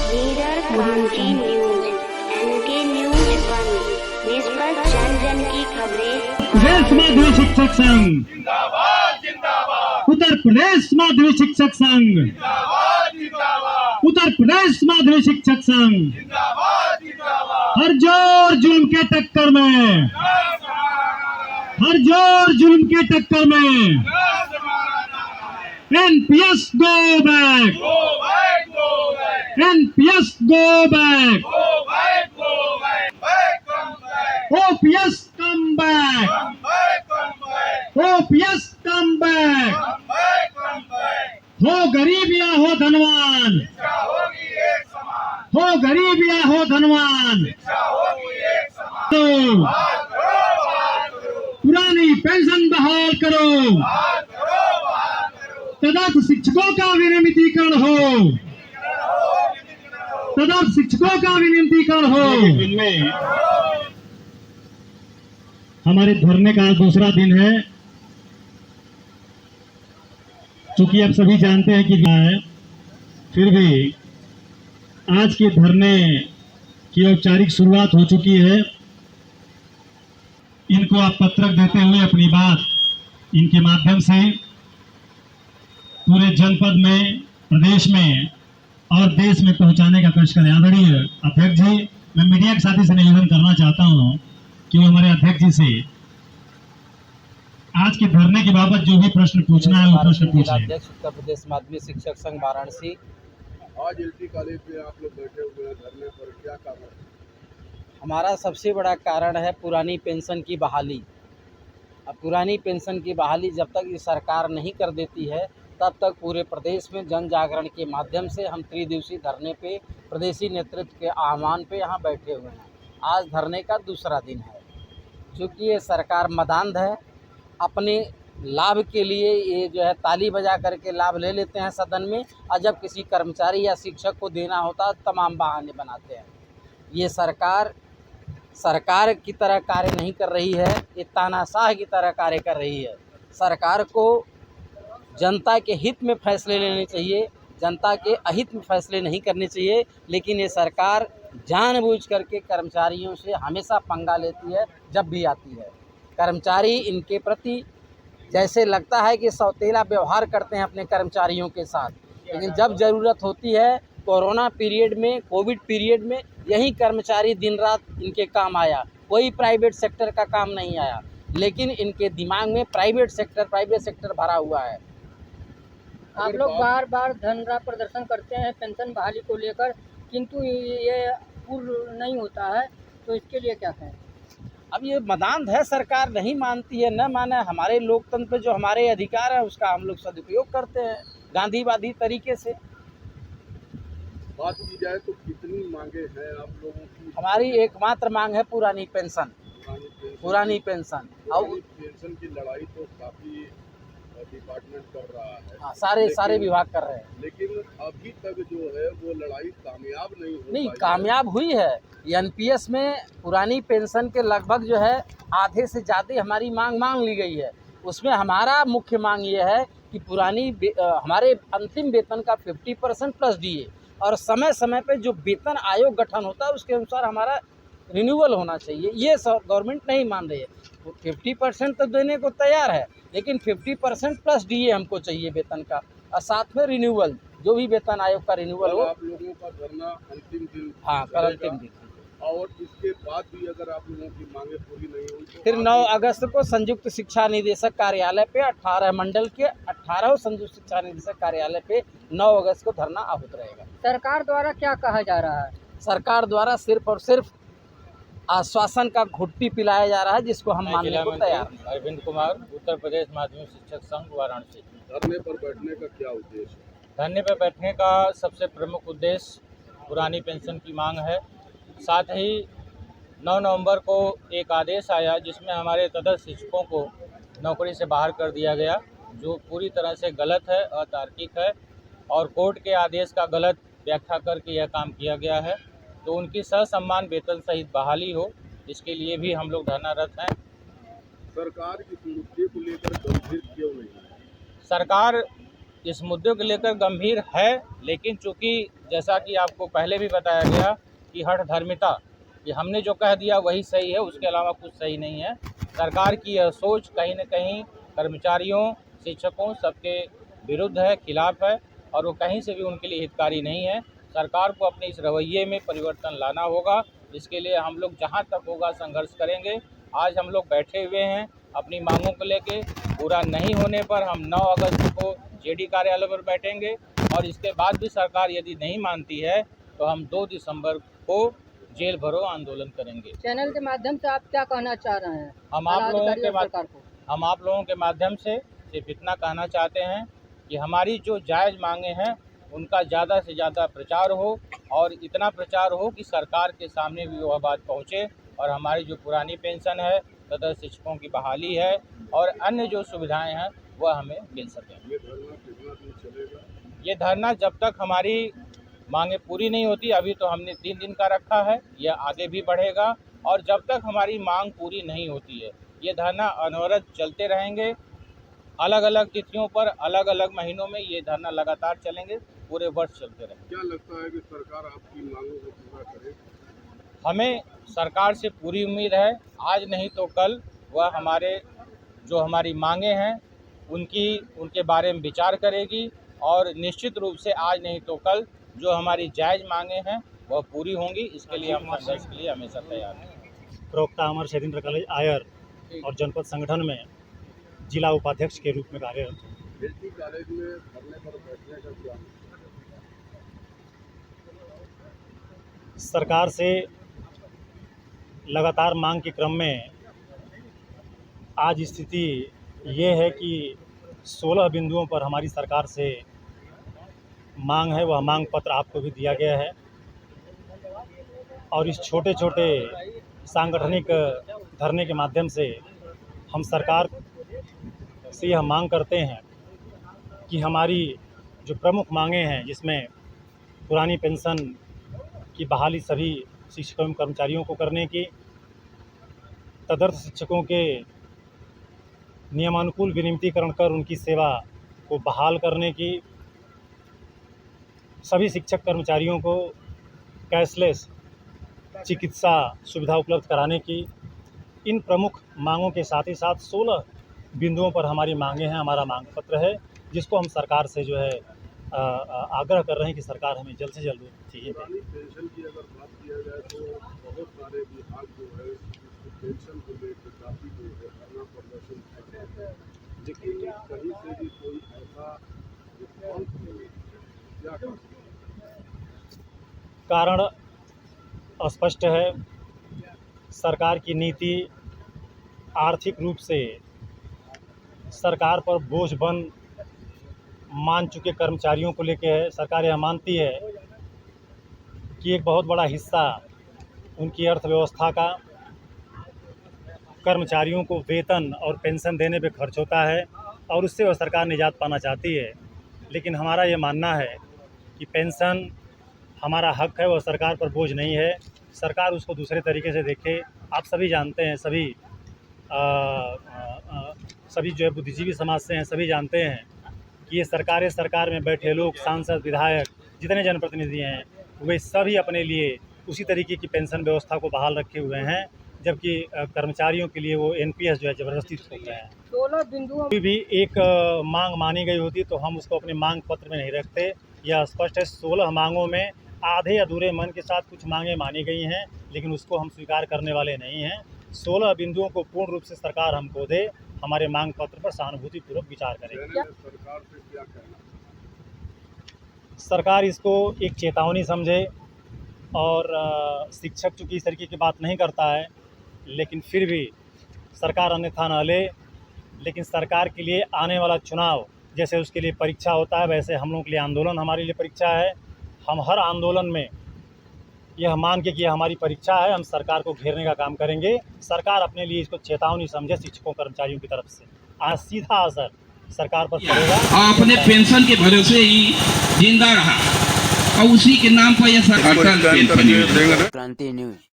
Leader क्रांति news, N K news 1, निष्पक्ष जन जन की खबरें। प्रदेश माध्यमिक शिक्षक संघ जिंदाबाद जिंदाबाद उत्तर प्रदेश माध्यमिक शिक्षक संघ जिंदाबाद जिंदाबाद उत्तर प्रदेश माध्यमिक शिक्षक संघ जिंदाबाद जिंदाबाद हर जोर जुल्म के टक्कर में, हर जोर जुल्म के टक्कर में NPS go back, go back go back NPS go back, go back go back back come back OPS come back, come back come back OPS come back. Come back come back हो गरीब या हो धनवान, शिक्षा होगी एक समान, हो गरीब या हो धनवान, शिक्षा होगी एक समान। तो बात करो पुरानी पेंशन बहाल करो, बात करो तदर्थ शिक्षकों का विनियमितीकरण हो, तदर्थ शिक्षकों का विनियमितीकरण हो। हमारे धरने का आज दूसरा दिन है। चूंकि आप सभी जानते हैं कि है, फिर भी आज के धरने की औपचारिक शुरुआत हो चुकी है। इनको आप पत्रक देते हुए अपनी बात इनके माध्यम से पूरे जनपद में, प्रदेश में और देश में पहुंचाने का कोशिश करें। आदरणीय अध्यक्ष जी, मैं मीडिया के साथी से निवेदन करना चाहता हूं कि वो हमारे अध्यक्ष जी से आज के धरने के बाबत जो भी प्रश्न पूछना है वो प्रश्न पूछें। अध्यक्ष उत्तर प्रदेश माध्यमिक शिक्षक संघ वाराणसी। आज एलटी कॉलेज में आप लोग बैठे हुए हैं धरने पर, क्या कारण है? हमारा सबसे बड़ा कारण है पुरानी पेंशन की बहाली। अब पुरानी पेंशन की बहाली जब तक ये सरकार नहीं कर देती है तब तक पूरे प्रदेश में जन जागरण के माध्यम से हम त्रिदिवसीय धरने पे प्रदेशी नेतृत्व के आह्वान पे यहाँ बैठे हुए हैं। आज धरने का दूसरा दिन है। चूँकि ये सरकार मदान्ध है, अपने लाभ के लिए ये जो है ताली बजा करके लाभ ले लेते हैं सदन में, और जब किसी कर्मचारी या शिक्षक को देना होता है तमाम बहाने बनाते हैं। ये सरकार की तरह कार्य नहीं कर रही है, ये तानाशाह की तरह कार्य कर रही है। सरकार को जनता के हित में फैसले लेने चाहिए, जनता के अहित में फैसले नहीं करने चाहिए। लेकिन ये सरकार जानबूझ करके कर्मचारियों से हमेशा पंगा लेती है। जब भी आती है कर्मचारी इनके प्रति जैसे लगता है कि सौतेला व्यवहार करते हैं अपने कर्मचारियों के साथ, लेकिन जब ज़रूरत होती है, कोरोना पीरियड में, कोविड पीरियड में, यही कर्मचारी दिन रात इनके काम आया। कोई प्राइवेट सेक्टर का काम नहीं आया, लेकिन इनके दिमाग में प्राइवेट सेक्टर भरा हुआ है। आप लोग बार बार धरना प्रदर्शन करते हैं पेंशन बहाली को लेकर, किंतु ये पूर्ण नहीं होता है, तो इसके लिए क्या कहें? अब ये मदान्ध है, सरकार नहीं मानती है। न माने, हमारे लोकतंत्र पे जो हमारे अधिकार है उसका हम लोग सदुपयोग करते हैं गांधीवादी तरीके से। बात की जाए तो कितनी मांगे हैं आप लोगों की? हमारी एकमात्र मांग है पुरानी पेंशन। पुरानी पेंशन की लड़ाई तो काफी डिपार्टमेंट कर रहा है। हाँ, सारे विभाग कर रहे हैं, लेकिन अभी तक जो है वो लड़ाई कामयाब नहीं कामयाब हुई है। एनपीएस में पुरानी पेंशन के लगभग जो है आधे से ज़्यादा हमारी मांग ली गई है। उसमें हमारा मुख्य मांग ये है कि पुरानी हमारे अंतिम वेतन का 50% प्लस दिए, और समय समय पे जो वेतन आयोग गठन होता है उसके अनुसार हमारा रिन्यूअल होना चाहिए। ये गवर्नमेंट नहीं मान रही है। 50% तो देने को तैयार है, लेकिन 50% प्लस डीए हमको चाहिए वेतन का, और साथ में रिन्यूअल, जो भी वेतन आयोग का रिन्यूअल हो। आप लोगों का धरना अंतिम दिन? हाँ, कल अंतिम दिन। और इसके बाद भी अगर आप लोगों की मांगे पूरी नहीं हुई तो फिर 9 अगस्त को संयुक्त शिक्षा निदेशक कार्यालय पे 18 मंडल के 18 संयुक्त शिक्षा निदेशक कार्यालय पे 9 अगस्त को धरना आहूत रहेगा। सरकार द्वारा क्या कहा जा रहा है? सरकार द्वारा सिर्फ और सिर्फ आश्वासन का घुट्टी पिलाया जा रहा है, जिसको हम मानने को तैयार नहीं। अरविंद कुमार, उत्तर प्रदेश माध्यमिक शिक्षक संघ वाराणसी। धरने पर बैठने का क्या उद्देश्य है? धरने पर बैठने का सबसे प्रमुख उद्देश्य पुरानी पेंशन की मांग है। साथ ही 9 नवंबर को एक आदेश आया जिसमें हमारे तदर्थ शिक्षकों को नौकरी से बाहर कर दिया गया, जो पूरी तरह से गलत है, अतार्किक है, और कोर्ट के आदेश का गलत व्याख्या करके यह काम किया गया है। तो उनकी ससम्मान वेतन सहित बहाली हो, इसके लिए भी हम लोग धरनारत हैं। सरकार इस मुद्दे को लेकर गंभीर क्यों नहीं है? सरकार इस मुद्दे को लेकर गंभीर है, लेकिन चूंकि जैसा कि आपको पहले भी बताया गया कि हठधर्मिता, कि हमने जो कह दिया वही सही है, उसके अलावा कुछ सही नहीं है। सरकार की यह सोच कहीं न कहीं कर्मचारियों, शिक्षकों सबके विरुद्ध है, खिलाफ है, और वो कहीं से भी उनके लिए हितकारी नहीं है। सरकार को अपने इस रवैये में परिवर्तन लाना होगा। इसके लिए हम लोग जहाँ तक होगा संघर्ष करेंगे। आज हम लोग बैठे हुए हैं अपनी मांगों को लेके, पूरा नहीं होने पर हम 9 अगस्त को जेडी कार्यालय पर बैठेंगे, और इसके बाद भी सरकार यदि नहीं मानती है तो हम 2 दिसंबर को जेल भरो आंदोलन करेंगे। चैनल के माध्यम से आप क्या कहना चाह रहे हैं हम आप लोगों के को? माध्यम से सिर्फ इतना कहना चाहते हैं कि हमारी जो जायज़ मांगे हैं उनका ज़्यादा से ज़्यादा प्रचार हो, और इतना प्रचार हो कि सरकार के सामने भी वह बात पहुँचे, और हमारी जो पुरानी पेंशन है, तथा शिक्षकों की बहाली है और अन्य जो सुविधाएं हैं वह हमें मिल सकें। ये धरना कितना दिन चलेगा? ये धरना जब तक हमारी मांगे पूरी नहीं होती, अभी तो हमने 3 दिन का रखा है, यह आगे भी बढ़ेगा, और जब तक हमारी मांग पूरी नहीं होती है ये धरना अनवरत चलते रहेंगे। अलग अलग तिथियों पर, अलग अलग महीनों में ये धरना लगातार चलेंगे, पूरे वर्ष चलते रहेंगे। क्या लगता है कि सरकार आपकी मांगों को पूरा करे? हमें सरकार से पूरी उम्मीद है, आज नहीं तो कल वह हमारी मांगे हैं उनके बारे में विचार करेगी, और निश्चित रूप से आज नहीं तो कल जो हमारी जायज़ मांगे हैं वह पूरी होंगी। इसके लिए हम संघर्ष के लिए हमेशा तैयार हैं। प्रवक्ता अमर शैलेंद्र कॉलेज आयर और जनपद संगठन में जिला उपाध्यक्ष के रूप में कार्यरत हूँ। जेडी कॉलेज में धरने पर बैठने का क्या? सरकार से लगातार मांग के क्रम में आज स्थिति ये है कि 16 बिंदुओं पर हमारी सरकार से मांग है, वह मांग पत्र आपको भी दिया गया है, और इस छोटे छोटे सांगठनिक धरने के माध्यम से हम सरकार से यह मांग करते हैं कि हमारी जो प्रमुख मांगे हैं, जिसमें पुरानी पेंशन की बहाली सभी शिक्षकों एवं कर्मचारियों को करने की, तदर्थ शिक्षकों के नियमानुकूल विनियमितीकरण कर उनकी सेवा को बहाल करने की, सभी शिक्षक कर्मचारियों को कैशलेस चिकित्सा सुविधा उपलब्ध कराने की, इन प्रमुख मांगों के साथ ही साथ 16 बिंदुओं पर हमारी मांगे हैं, हमारा मांग पत्र है, जिसको हम सरकार से जो है आग्रह कर रहे हैं कि सरकार हमें जल्द से जल्द चाहिए। पुरानी पेंशन की अगर बात किया जाए तो बहुत सारे विभाग जो है पेंशन को लेकर काफ़ी जो है धरना प्रदर्शन करते हैं, लेकिन कहीं से भी कोई ऐसा रिस्पॉन्स नहीं है। क्या कारण स्पष्ट है, सरकार की नीति आर्थिक रूप से सरकार पर बोझ बन मान चुके कर्मचारियों को लेकर है। सरकार यह मानती है कि एक बहुत बड़ा हिस्सा उनकी अर्थव्यवस्था का कर्मचारियों को वेतन और पेंशन देने पे खर्च होता है, और उससे वह सरकार निजात पाना चाहती है। लेकिन हमारा ये मानना है कि पेंशन हमारा हक है, वह सरकार पर बोझ नहीं है। सरकार उसको दूसरे तरीके से देखे। आप सभी जानते हैं, सभी जो है बुद्धिजीवी समाज से हैं, सभी जानते हैं कि ये सरकार में बैठे लोग, सांसद, विधायक, जितने जनप्रतिनिधि हैं, वे सभी अपने लिए उसी तरीके की पेंशन व्यवस्था को बहाल रखे हुए हैं, जबकि कर्मचारियों के लिए वो एनपीएस जो है ज़बरदस्ती थोप रहे हैं। 16 बिंदुओं कोई भी एक मांग मानी गई होती तो हम उसको अपने मांग पत्र में नहीं रखते। यह स्पष्ट है, 16 मांगों में आधे अधूरे मन के साथ कुछ मांगें मानी गई हैं, लेकिन उसको हम स्वीकार करने वाले नहीं हैं। 16 बिंदुओं को पूर्ण रूप से सरकार हमको दे, हमारे मांग पत्र पर सहानुभूतिपूर्वक विचार करेगी। सरकार से क्या कहना? सरकार इसको एक चेतावनी समझे, और शिक्षक चूँकि इस तरीके की बात नहीं करता है, लेकिन फिर भी सरकार अन्यथा न ले। लेकिन सरकार के लिए आने वाला चुनाव जैसे उसके लिए परीक्षा होता है, वैसे हम लोगों के लिए आंदोलन हमारे लिए परीक्षा है। हम हर आंदोलन में यह मान के कि यह हमारी परीक्षा है, हम सरकार को घेरने का काम करेंगे। सरकार अपने लिए इसको चेतावनी समझे शिक्षकों कर्मचारियों की तरफ से। आज सीधा असर सरकार पर पड़ेगा। अपने पेंशन के भरोसे ही जिंदा रहा, और उसी के नाम पर यह सरकार क्रांति न्यूज।